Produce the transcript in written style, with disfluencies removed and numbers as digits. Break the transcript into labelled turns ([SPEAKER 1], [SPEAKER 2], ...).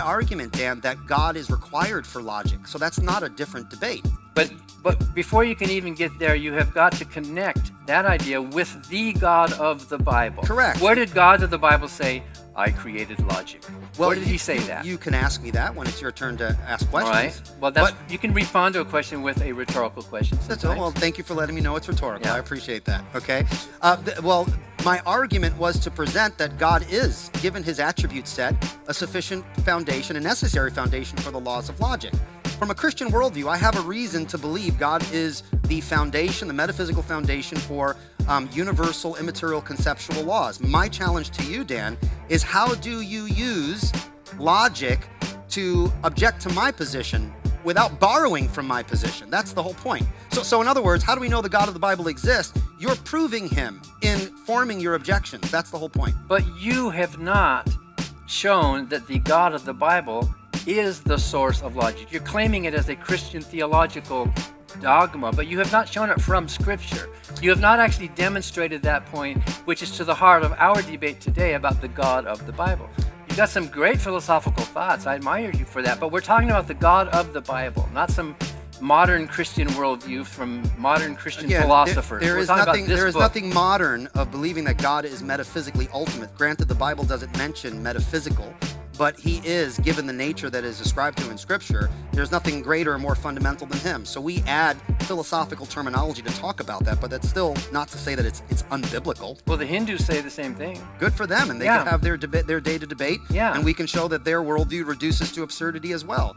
[SPEAKER 1] argument, Dan, that God is required for logic. So that's not a different debate.
[SPEAKER 2] But before you can even get there, you have got to connect that idea with the God of the Bible.
[SPEAKER 1] Correct.
[SPEAKER 2] Where did God of the Bible say, I created logic?
[SPEAKER 1] Well,
[SPEAKER 2] Where did he say that?
[SPEAKER 1] You can ask me that when it's your turn to ask
[SPEAKER 2] All
[SPEAKER 1] questions.
[SPEAKER 2] right. Well, you can respond to a question with a rhetorical question.
[SPEAKER 1] Well, thank you for letting me know it's rhetorical.
[SPEAKER 2] Yeah.
[SPEAKER 1] I appreciate that. Okay. Well, my argument was to present that God is, given his attribute set, a sufficient foundation, a necessary foundation for the laws of logic. From a Christian worldview, I have a reason to believe God is the foundation, the metaphysical foundation for universal, immaterial, conceptual laws. My challenge to you, Dan, is how do you use logic to object to my position without borrowing from my position? That's the whole point. So in other words, how do we know the God of the Bible exists? You're proving him in forming your objections. That's the whole point.
[SPEAKER 2] But you have not shown that the God of the Bible is the source of logic. You're claiming it as a Christian theological dogma, but you have not shown it from Scripture. You have not actually demonstrated that point, which is to the heart of our debate today about the God of the Bible. You've got some great philosophical thoughts. I admire you for that, but we're talking about the God of the Bible, not some modern Christian worldview from modern Christian philosophers.
[SPEAKER 1] There is nothing modern of believing that God is metaphysically ultimate. Granted, the Bible doesn't mention metaphysical, but he is, given the nature that is ascribed to him in Scripture, there's nothing greater or more fundamental than him. So we add philosophical terminology to talk about that, but that's still not to say that it's unbiblical.
[SPEAKER 2] Well, the Hindus say the same thing.
[SPEAKER 1] Good for them, and they can have their day to debate,
[SPEAKER 2] Yeah.
[SPEAKER 1] and we can show that their worldview reduces to absurdity as well.